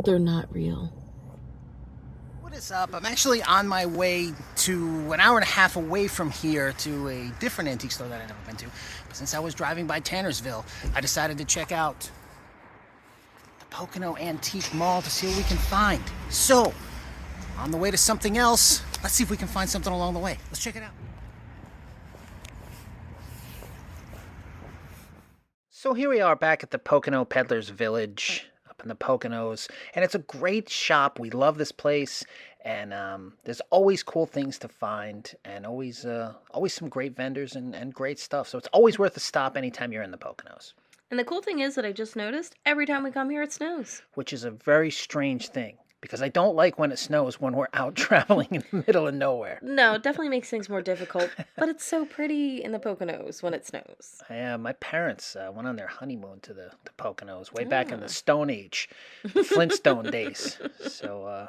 they're not real. What is up? I'm actually on my way to an hour and a half away from here to a different antique store that I've never been to. But since I was driving by Tannersville, I decided to check out the Pocono Antique Mall to see what we can find. So, on the way to something else, let's see if we can find something along the way. Let's check it out. So here we are back at the Pocono Peddlers Village up in the Poconos, and it's a great shop. We love this place, and there's always cool things to find, and always some great vendors and great stuff. So it's always worth a stop anytime you're in the Poconos. And the cool thing is that I just noticed every time we come here, it snows. Which is a very strange thing, because I don't like when it snows when we're out traveling in the middle of nowhere. No, it definitely makes things more difficult, but it's so pretty in the Poconos when it snows. My parents went on their honeymoon to the Poconos way back in the Stone Age, Flintstone days. So,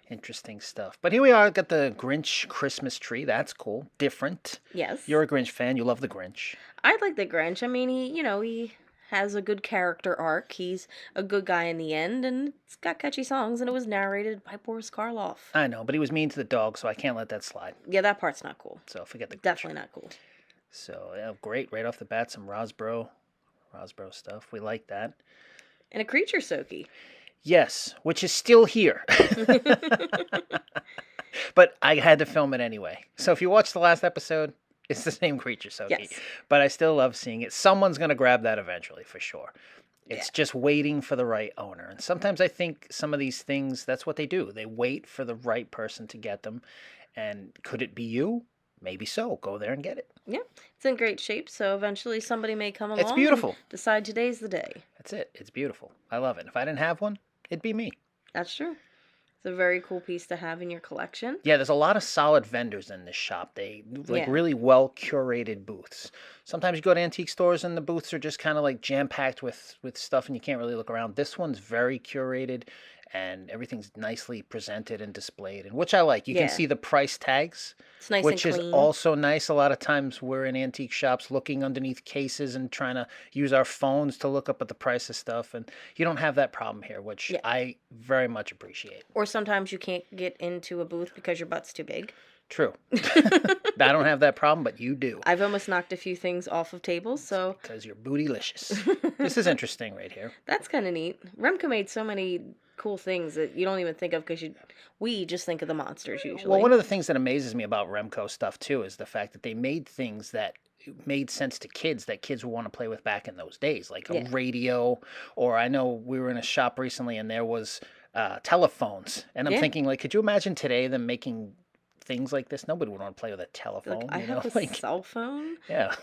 interesting stuff. But here we are, got the Grinch Christmas tree. That's cool. Different. Yes. You're a Grinch fan. You love the Grinch. I like the Grinch. I mean, he has a good character arc. He's a good guy in the end, and it's got catchy songs, and it was narrated by Boris Karloff. I know, but he was mean to the dog, so I can't let that slide. Yeah, that part's not cool. So forget the Grinch. Definitely not cool. So, yeah, great. Right off the bat, some Rosbro stuff. We like that. And a creature Soaky. Yes, which is still here. But I had to film it anyway. So if you watched the last episode, it's the same creature, Soaky. Yes. But I still love seeing it. Someone's going to grab that eventually, for sure. It's just waiting for the right owner. And sometimes I think some of these things, that's what they do. They wait for the right person to get them. And could it be you? Maybe so. Go there and get it. Yeah, it's in great shape, so eventually somebody may come along. It's beautiful. And decide today's the day. That's it. It's beautiful. I love it. If I didn't have one, it'd be me. That's true. It's a very cool piece to have in your collection. Yeah, there's a lot of solid vendors in this shop. They really well curated booths. Sometimes you go to antique stores and the booths are just kind of like jam packed with stuff and you can't really look around. This one's very curated and everything's nicely presented and displayed, and which I like. You can see the price tags, it's nice which and is clean. Also nice. A lot of times we're in antique shops looking underneath cases and trying to use our phones to look up at the price of stuff, and you don't have that problem here, which I very much appreciate. Or sometimes you can't get into a booth because your butt's too big. True. I don't have that problem, but you do. I've almost knocked a few things off of tables, so... Because you're bootylicious. This is interesting right here. That's kind of neat. Remco made so many cool things that you don't even think of because we just think of the monsters usually. Well, one of the things that amazes me about Remco stuff, too, is the fact that they made things that made sense to kids that kids would want to play with back in those days, like a radio, or I know we were in a shop recently and there was telephones, and I'm thinking, like, could you imagine today them making things like this? Nobody would want to play with a telephone. Like, I have a cell phone? Yeah.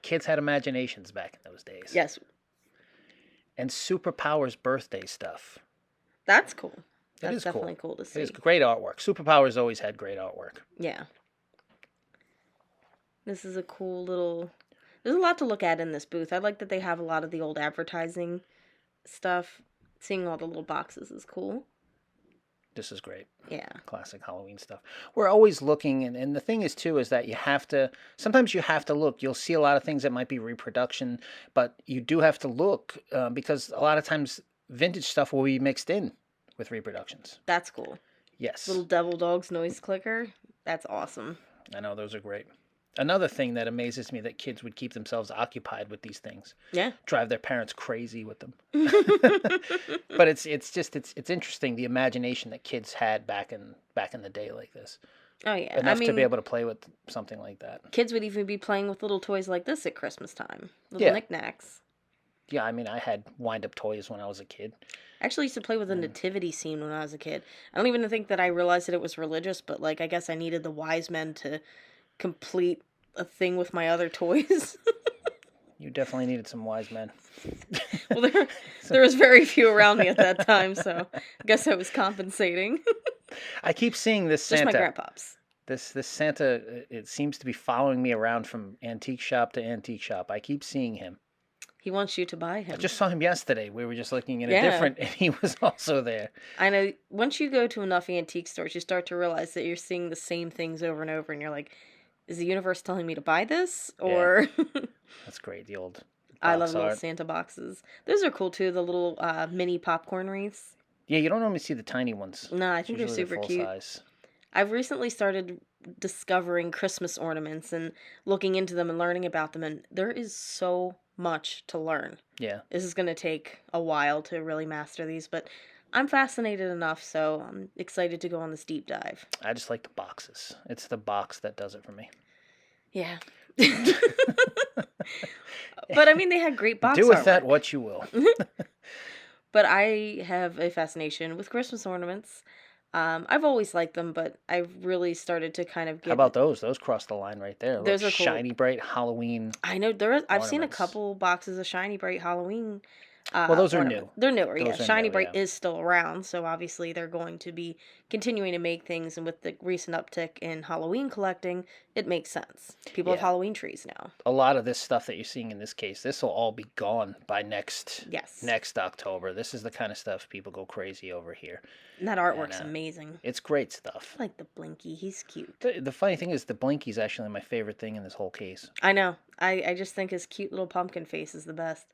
Kids had imaginations back in those days. Yes. And Superpower's birthday stuff. That's cool. That's definitely cool to see. It is great artwork. Superpower's always had great artwork. Yeah. This is a cool little... There's a lot to look at in this booth. I like that they have a lot of the old advertising stuff. Seeing all the little boxes is cool. This is great. Yeah. Classic Halloween stuff. We're always looking, and the thing is, too, is that sometimes you have to look. You'll see a lot of things that might be reproduction, but you do have to look because a lot of times vintage stuff will be mixed in with reproductions. That's cool. Yes. Little Devil Dog's noise clicker. That's awesome. I know, those are great. Another thing that amazes me that kids would keep themselves occupied with these things. Yeah. Drive their parents crazy with them. But it's interesting the imagination that kids had back in the day like this. Oh yeah. Enough to be able to play with something like that. Kids would even be playing with little toys like this at Christmas time. Little knickknacks. Yeah, I mean, I had wind-up toys when I was a kid. I actually used to play with a nativity scene when I was a kid. I don't even think that I realized that it was religious, but like I guess I needed the wise men to complete a thing with my other toys. You definitely needed some wise men. Well, there was very few around me at that time, so I guess I was compensating. I keep seeing this Santa. Just my grandpops. This Santa, it seems to be following me around from antique shop to antique shop. I keep seeing him. He wants you to buy him. I just saw him yesterday. We were just looking at a different, and he was also there. I know. Once you go to enough antique stores, you start to realize that you're seeing the same things over and over, and you're like, is the universe telling me to buy this? Or That's great. The old I love art. little Santa boxes. Those are cool too, the little mini popcorn wreaths. Yeah, you don't normally see the tiny ones. No, I It's think they're usually the super full cute. size. I've recently started discovering Christmas ornaments and looking into them and learning about them, and there is so much to learn. Yeah. This is going to take a while to really master these, but I'm fascinated enough, so I'm excited to go on this deep dive. I just like the boxes. It's the box that does it for me. Yeah. But I mean, they had great box Do with artwork. that what you will. But I have a fascination with Christmas ornaments. I've always liked them, but I've really started to kind of get. How about those? Those cross the line right there. Those Look, are cool. shiny, bright Halloween. I know I've seen a ornaments. couple boxes of Shiny Bright Halloween. Well, those are ornaments. new. They're newer, yeah. Those are Shiny new, Bright yeah. is still around, so obviously they're going to be continuing to make things. And with the recent uptick in Halloween collecting, it makes sense. People have Yeah. Halloween trees now. A lot of this stuff that you're seeing in this case, this will all be gone by next Yes. October. This is the kind of stuff people go crazy over here. And that artwork's amazing. It's great stuff. I like the Blinky. He's cute. The funny thing is, the Blinky's actually my favorite thing in this whole case. I know. I just think his cute little pumpkin face is the best.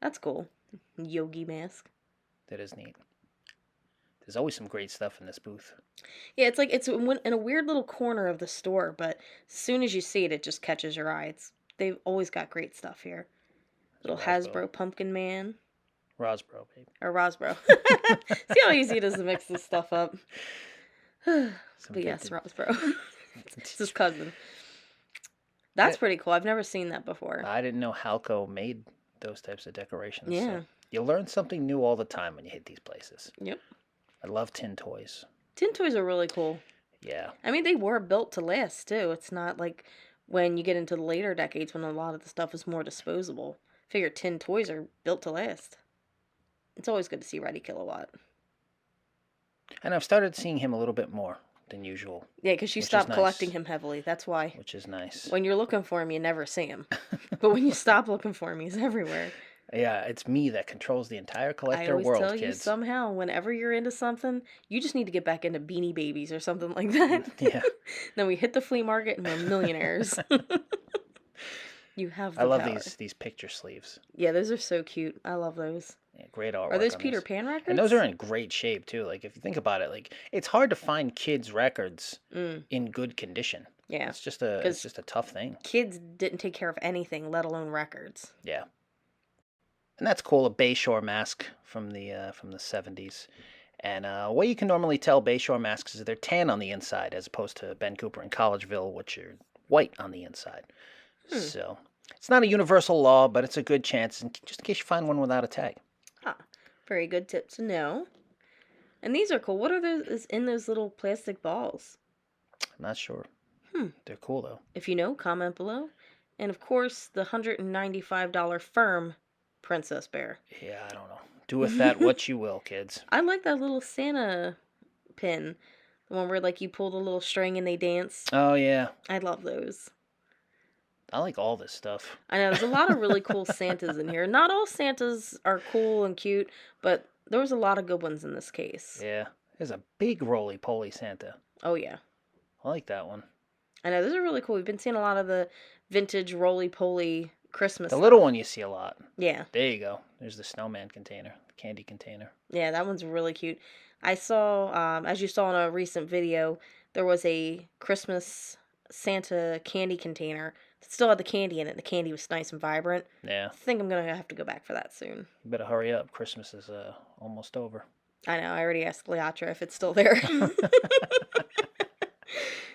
That's cool. Yogi mask. That is neat. There's always some great stuff in this booth. Yeah, it's like it's in a weird little corner of the store, but as soon as you see it, it just catches your eye. They've always got great stuff here. Little Hasbro Pumpkin Man. Rosbro, baby. Or Rosbro. See how easy it is to mix this stuff up. But yes, Rosbro. It's his cousin. That's pretty cool. I've never seen that before. I didn't know Halco made those types of decorations. Yeah. So you learn something new all the time when you hit these places. Yep. I love tin toys. Tin toys are really cool. Yeah. I mean, they were built to last, too. It's not like when you get into the later decades when a lot of the stuff is more disposable. I figure tin toys are built to last. It's always good to see Ready Kilowatt. And I've started seeing him a little bit more than usual. Yeah, because you stopped collecting him heavily. That's why. Which is nice. When you're looking for him, you never see him. But when you stop looking for him, he's everywhere. Yeah, it's me that controls the entire collector world, kids. I always tell you, somehow, whenever you're into something, you just need to get back into Beanie Babies or something like that. Yeah. Then we hit the flea market and we're millionaires. You have the power. I love these picture sleeves. Yeah, those are so cute. I love those. Yeah, great artwork. Are those Peter Pan records? And those are in great shape too. Like if you think about it, like it's hard to find kids' records in good condition. Yeah, it's just a tough thing. Kids didn't take care of anything, let alone records. Yeah, and that's cool. A Bayshore mask from the 70s. And what you can normally tell Bayshore masks is they're tan on the inside, as opposed to Ben Cooper and Collegeville, which are white on the inside. So it's not a universal law, but it's a good chance, just in case you find one without a tag. Ah, very good tip to know. And these are cool. What are those in those little plastic balls? I'm not sure. They're cool though. If you know, comment below. And of course, the $195 firm Princess Bear. Yeah, I don't know. Do with that what you will, kids. I like that little Santa pin. The one where like you pull the little string and they dance. Oh yeah. I love those. I like all this stuff. I know, there's a lot of really cool Santas in here. Not all Santas are cool and cute, but there was a lot of good ones in this case. Yeah. There's a big roly-poly Santa. Oh, yeah. I like that one. I know, those are really cool. We've been seeing a lot of the vintage roly-poly Christmas The stuff. little one you see a lot. Yeah. There you go. There's the snowman container, the candy container. Yeah, that one's really cute. I saw, as you saw in a recent video, there was a Christmas Santa candy container that still had the candy in it. The candy was nice and vibrant. Yeah. I think I'm going to have to go back for that soon. You better hurry up. Christmas is almost over. I know. I already asked Leatra if it's still there.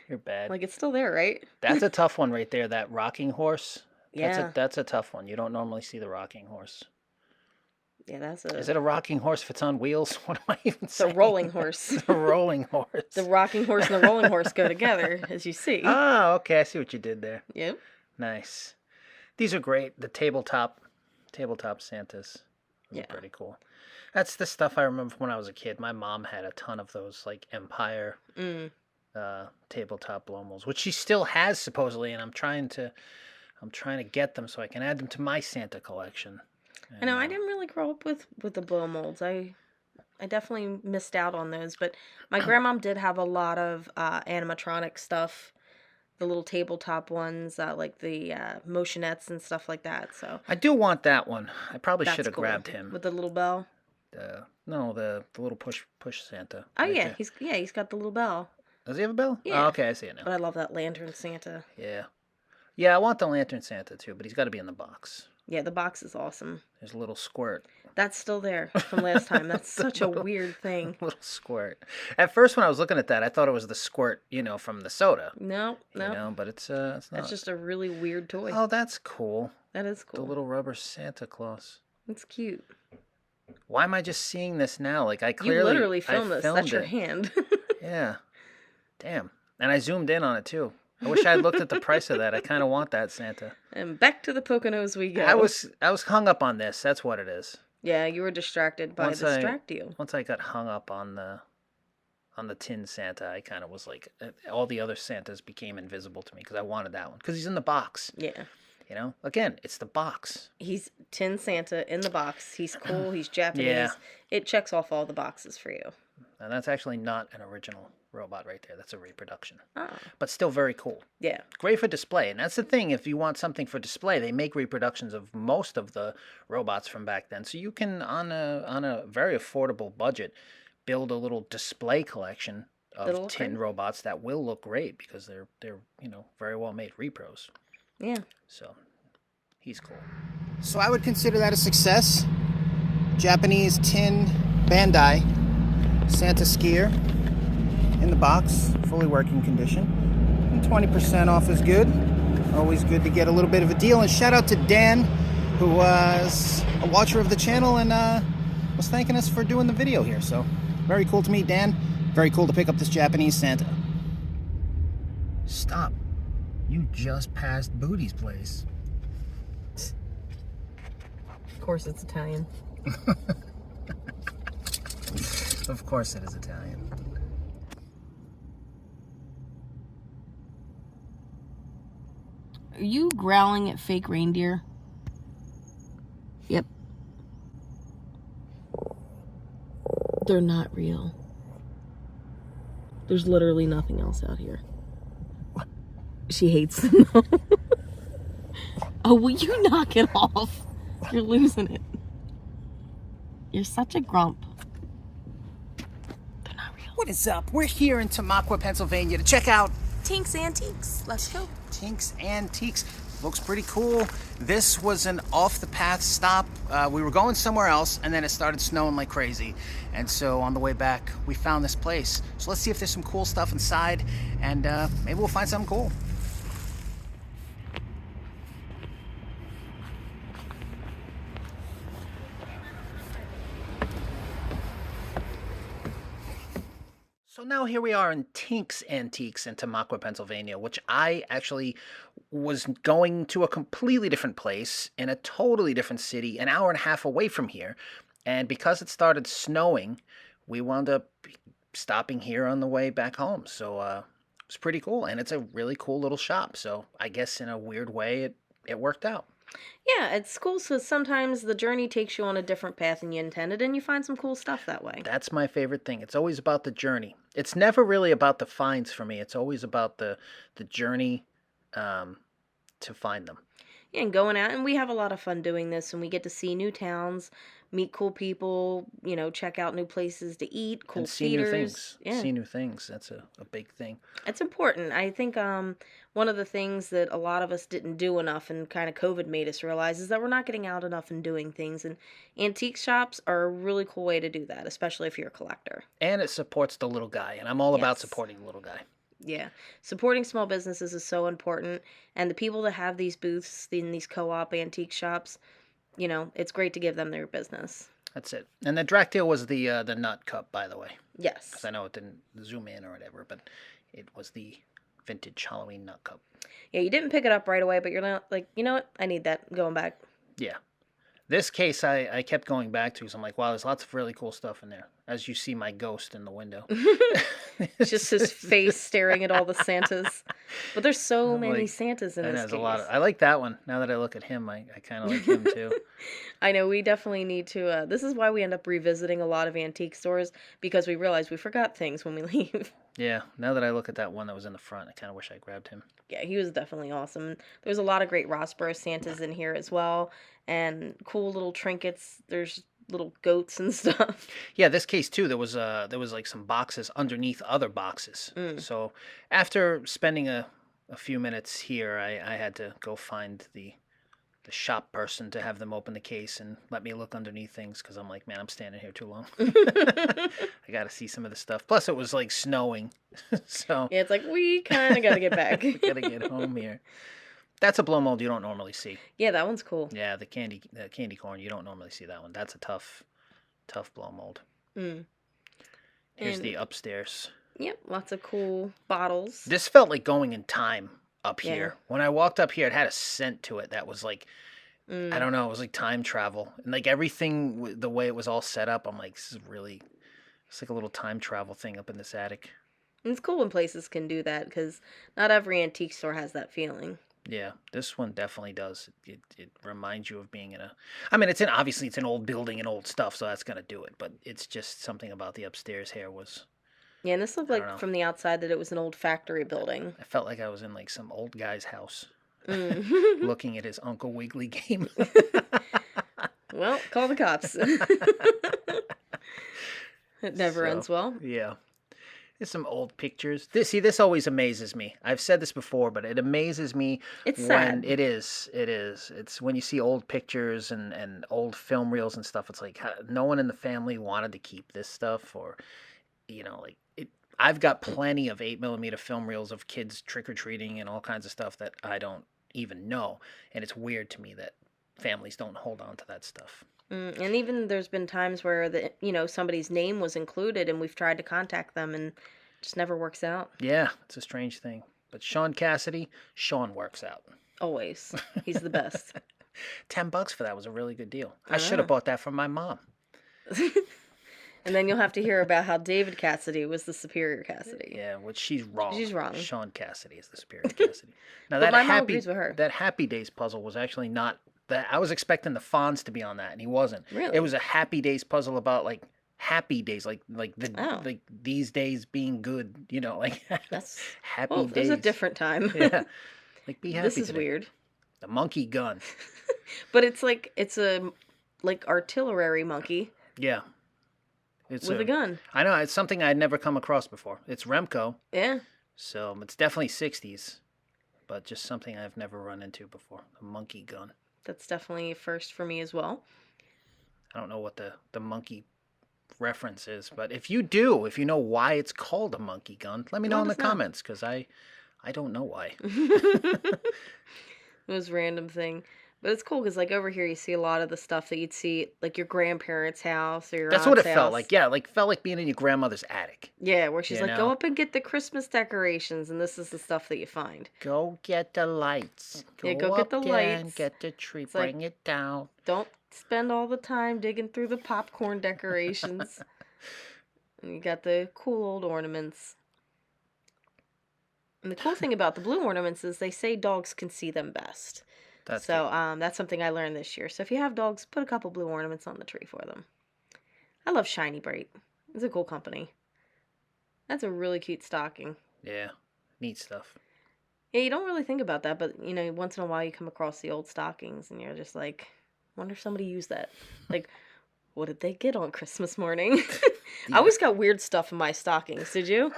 You're bad. Like, it's still there, right? That's a tough one right there. That rocking horse. Yeah. That's a tough one. You don't normally see the rocking horse. Yeah, that's a... Is it a rocking horse if it's on wheels? What am I even saying? It's a rolling horse. It's a rolling horse. The rocking horse and the rolling horse go together, as you see. Oh, okay. I see what you did there. Yep. Nice. These are great. The tabletop Santas. Those are pretty cool. That's the stuff I remember from when I was a kid. My mom had a ton of those, like Empire tabletop Blomels, which she still has supposedly, and I'm trying to get them so I can add them to my Santa collection. And, I know, I didn't really grow up with the blow molds. I definitely missed out on those, but my grandmom did have a lot of animatronic stuff, the little tabletop ones, like the motionettes and stuff like that. So I do want that one. I probably that's should have cool. grabbed him. With the little bell. No, the little push Santa. Oh Right yeah, there. he's got the little bell. Does he have a bell? Oh, Yeah. okay, I see it now. But I love that lantern Santa. Yeah. Yeah, I want the lantern Santa too, but he's got to be in the box. Yeah, the box is awesome. There's a little squirt. That's still there from last time. That's such a weird thing. Little squirt. At first, when I was looking at that, I thought it was the squirt, from the soda. No, no. But it's That's not. just a really weird toy. Oh, that's cool. That is The cool. little rubber Santa Claus. It's cute. Why am I just seeing this now? Like I You clearly literally filmed this. That's your it. hand. Yeah. Damn. And I zoomed in on it too. I wish I had looked at the price of that. I kind of want that Santa. And back to the Poconos we go. I was hung up on this. That's what it is. Yeah, you were distracted by Distract-You. Once I got hung up on the tin Santa, I kind of was like, all the other Santas became invisible to me because I wanted that one because he's in the box. Yeah. Again, it's the box. He's Tin Santa in the box. He's cool. He's Japanese. Yeah. It checks off all the boxes for you. And that's actually not an original robot right there. That's a reproduction. Oh. But still very cool. Yeah. Great for display. And that's the thing. If you want something for display, they make reproductions of most of the robots from back then. So you can, on a very affordable budget, build a little display collection of tin robots that will look great because they're very well made repros. Yeah. So he's cool. So I would consider that a success. Japanese tin Bandai Santa skier in the box, fully working condition. And 20% off is good. Always good to get a little bit of a deal. And shout out to Dan, who was a watcher of the channel and was thanking us for doing the video here. So very cool to meet Dan. Very cool to pick up this Japanese Santa. Stop. You just passed Booty's place. Of course it's Italian. Of course it is Italian. Are you growling at fake reindeer? Yep. They're not real. There's literally nothing else out here. She hates them. Oh, will you knock it off? You're losing it. You're such a grump. They're not real. What is up? We're here in Tamaqua, Pennsylvania to check out Tink's Antiques. Let's go. Tink's Antiques. Looks pretty cool. This was an off-the-path stop. We were going somewhere else, and then it started snowing like crazy. And so on the way back, we found this place. So let's see if there's some cool stuff inside, and maybe we'll find something cool. So now here we are in Tink's Antiques in Tamaqua, Pennsylvania, which I actually was going to a completely different place in a totally different city, an hour and a half away from here. And because it started snowing, we wound up stopping here on the way back home. So it was pretty cool. And it's a really cool little shop. So I guess in a weird way, it worked out. Yeah, it's cool because sometimes the journey takes you on a different path than you intended, and you find some cool stuff that way. That's my favorite thing. It's always about the journey. It's never really about the finds for me. It's always about the journey to find them. Yeah, and going out, and we have a lot of fun doing this, and we get to see new towns, meet cool people, check out new places to eat, cool And see theaters. new things. Yeah. See new things. That's a big thing. It's important. I think one of the things that a lot of us didn't do enough and kind of COVID made us realize is that we're not getting out enough and doing things. And antique shops are a really cool way to do that, especially if you're a collector. And it supports the little guy. And I'm all about Yes. supporting the little guy. Yeah. Supporting small businesses is so important. And the people that have these booths in these co-op antique shops, it's great to give them their business. That's it. And the Dractyl was the nut cup, by the way. Yes. Because I know it didn't zoom in or whatever, but it was the vintage Halloween nut cup. Yeah, you didn't pick it up right away, but you're not like, you know what? I need that going back. Yeah. This case I kept going back to because I'm like, wow, there's lots of really cool stuff in there. As you see my ghost in the window. It's just his face staring at all the Santas. But there's so many Like, Santas in and this there's case. a lot of, I like that one. Now that I look at him, I kind of like him too. I know, we definitely need to, this is why we end up revisiting a lot of antique stores, because we realize we forgot things when we leave. Yeah, now that I look at that one that was in the front, I kind of wish I grabbed him. Yeah, he was definitely awesome. There's a lot of great Rossborough Santas in here as well, and cool little trinkets. There's little goats and stuff. Yeah, this case too, there was like some boxes underneath other boxes. Mm. So after spending a few minutes here, I had to go find the shop person to have them open the case and let me look underneath things because I'm like, man, I'm standing here too long. I got to see some of the stuff. Plus, it was like snowing, so Yeah, it's like we kind of got to get back. got to get home here. That's a blow mold you don't normally see. Yeah, that one's cool. Yeah, the candy corn, you don't normally see that one. That's a tough blow mold. Mm. Here's And- the upstairs. Yep, lots of cool bottles. This felt like going in time up Yeah. here. When I walked up here, it had a scent to it that was like, Mm. I don't know, it was like time travel. And like everything, the way it was all set up, I'm like, this is really, it's like a little time travel thing up in this attic. And it's cool when places can do that because not every antique store has that feeling. Yeah, this one definitely does. It reminds you of being in a. I mean, obviously it's an old building and old stuff, so that's gonna do it. But it's just something about the upstairs here was. Yeah, and this looked I don't know. like from the outside that it was an old factory building. I felt like I was in like some old guy's house, Mm. looking at his Uncle Wiggly game. Well, call the cops. It never So, ends well. Yeah. There's some old pictures. This always amazes me. I've said this before, but it amazes me It's when sad. it is. It's when you see old pictures and old film reels and stuff. It's like no one in the family wanted to keep this stuff, or like it. I've got plenty of 8mm film reels of kids trick or treating and all kinds of stuff that I don't even know, and it's weird to me that families don't hold on to that stuff. And even there's been times where somebody's name was included and we've tried to contact them and it just never works out. Yeah, it's a strange thing. But Sean works out. Always. He's the best. $10 for that was a really good deal. I I should know. have bought that from my mom. And then you'll have to hear about how David Cassidy was the superior Cassidy. Yeah, which she's wrong. She's wrong. Sean Cassidy is the superior Cassidy. Now But my mom agrees with her. that Happy Days puzzle was actually not that. I was expecting the Fonz to be on that, and he wasn't. Really? It was a Happy Days puzzle about like happy days, like Oh. like these days being good. Like That's happy well, days. it was a different time. Yeah, like be happy. This is today. weird. The monkey gun. But it's a artillery monkey Yeah. It's with a gun. I know, it's something I'd never come across before. It's Remco, Yeah. so it's definitely 60s, but just something I've never run into before. A monkey gun. That's definitely a first for me as well. I don't know what the monkey reference is, but if you know why it's called a monkey gun, let me know Let in the us know. comments, because I don't know why. It was a random thing. But it's cool because, over here, you see a lot of the stuff that you'd see, your grandparents' house or your That's what it aunt's felt house. like. Yeah, felt like being in your grandmother's attic. Yeah, where she's You like, know? go up and get the Christmas decorations, and this is the stuff that you find. Go get the lights. Yeah, go get up the there and lights. get the tree. It's like- Bring it down. Don't spend all the time digging through the popcorn decorations. And you got the cool old ornaments. And the cool thing about the blue ornaments is they say dogs can see them best. That's That's something I learned this year. So if you have dogs, put a couple blue ornaments on the tree for them. I love Shiny Bright. It's a cool company. That's a really cute stocking. Yeah, neat stuff. Yeah, you don't really think about that, but once in a while you come across the old stockings and you're just like, wonder if somebody used that. Like, what did they get on Christmas morning? I always got weird stuff in my stockings. Did you?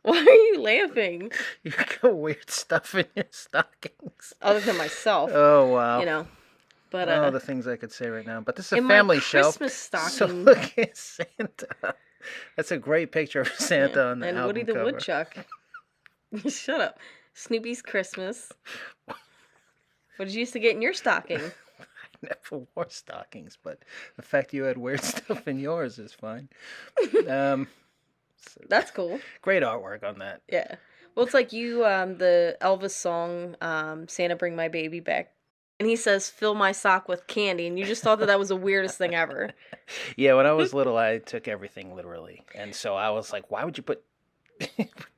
Why are you laughing? You got weird stuff in your stockings. Other than myself, Oh wow! But Oh, the things I could say right now. But this is a in family my show. Christmas So stocking, look at Santa. That's a great picture of Santa on the and album Woody the cover. Woodchuck. Shut up. Snoopy's Christmas. What did you used to get in your stocking? I never wore stockings, but the fact you had weird stuff in yours is fine. That's cool. Great artwork on that. Yeah. Well, it's like the Elvis song, Santa Bring My Baby Back. And he says, fill my sock with candy. And you just thought that was the weirdest thing ever. Yeah, when I was little, I took everything literally, and so I was like, "Why would you put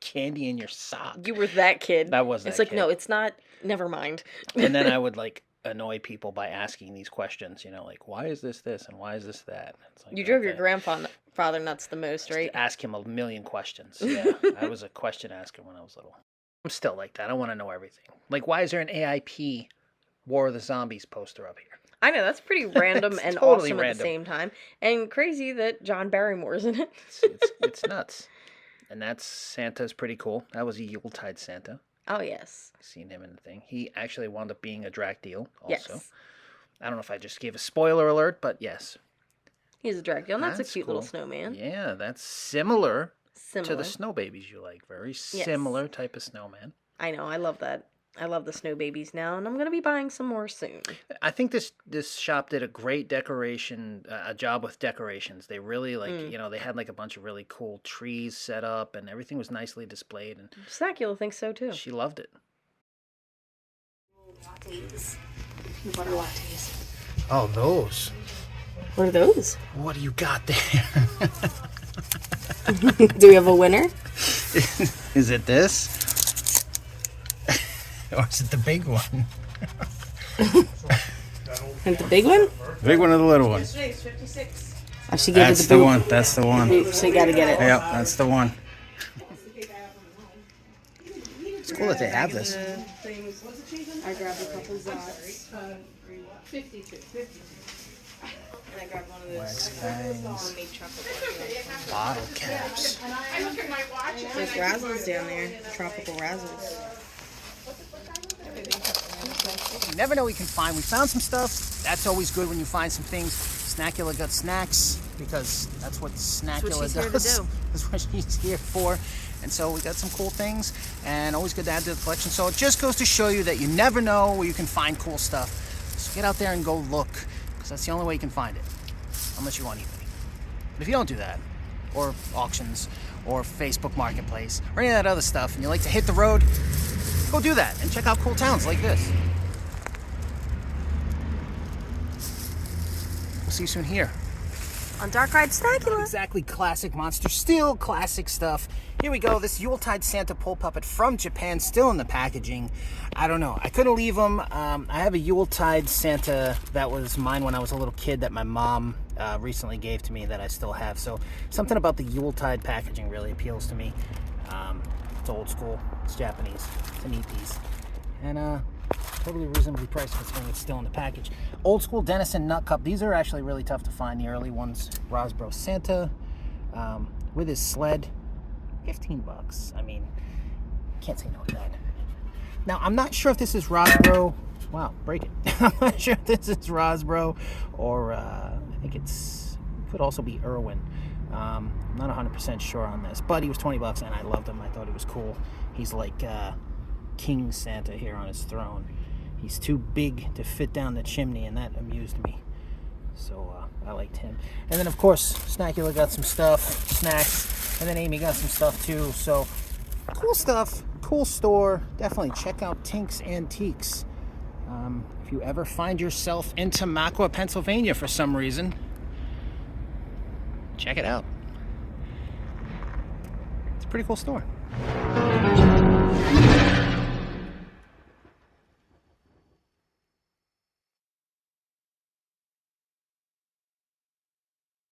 candy in your sock?" You were that kid. I was It's that like, kid. no, it's not. Never mind. And then I would annoy people by asking these questions. Like, why is this and why is this that? It's like, You drove your okay. grandfather nuts the most, right? Ask him a million questions. Yeah, I was a question asker when I was little. I'm still like that. I want to know everything. Like, why is there an AIP War of the Zombies poster up here? I know, that's pretty random and totally awesome at random. the same time. And crazy that John Barrymore's in it. It's nuts. And that's Santa's pretty cool. That was a Yuletide Santa. Oh, yes. Seen him in the thing. He actually wound up being a drag deal also. Yes. I don't know if I just gave a spoiler alert, but yes. He's a drag deal, and that's a cute cool. little snowman. Yeah, that's similar to Similar. the snow babies you like. Very similar type of snowman. I know, I love that. I love the snow babies now, and I'm going to be buying some more soon. I think this shop did a great a job with decorations. They really they had like a bunch of really cool trees set up, and everything was nicely displayed. And Snacula thinks so too. she loved it. Lattes. Peanut butter lattes. Oh, those. What are those? What do you got there? Do we have a winner? Is it this? Or is it the big one? And the big one? Big one or the little one? Oh, she gave That's it the the boot. one. That's the one. So you got to get it. Yep, that's the one. It's cool that they have this. I grabbed a couple Zots. 52. And I grabbed one of Wax those fangs, homemade chocolate bars. bottle caps. There's razzles down there. Tropical razzles. You never know what you can find. We found some stuff. That's always good when you find some things. Snacula got snacks because that's what Snacula she's here to does. do. That's what she's here for. And so we got some cool things, and always good to add to the collection. So it just goes to show you that you never know where you can find cool stuff. So get out there and go look, because that's the only way you can find it, unless you want eBay. But if you don't do that, or auctions, or Facebook Marketplace, or any of that other stuff, and you like to hit the road, go do that and check out cool towns like this. We'll see you soon here. On Dark Ride Not Snacula. exactly classic monster, still classic stuff. Here we go, this Yuletide Santa pole puppet from Japan, still in the packaging. I don't know, I couldn't leave them. I have a Yuletide Santa that was mine when I was a little kid that my mom recently gave to me that I still have. So something about the Yuletide packaging really appeals to me. It's old school, it's Japanese, it's a neat piece. And totally reasonably priced considering it's still in the package. Old school Denison Nut Cup. These are actually really tough to find, the early ones. Rosbro Santa with his sled. 15 bucks. I mean, can't say no to that. Now, I'm not sure if this is Rosbro. Wow, break it. I'm not sure if this is Rosbro or I think could also be Irwin. I'm not 100% sure on this, but he was 20 bucks and I loved him. I thought he was cool. He's like King Santa here on his throne. He's too big to fit down the chimney, and that amused me. So I liked him. And then, of course, Snacula got some stuff, snacks, and then Amy got some stuff too. So cool stuff, cool store. Definitely check out Tink's Antiques. If you ever find yourself in Tamaqua, Pennsylvania for some reason, check it out. It's a pretty cool store.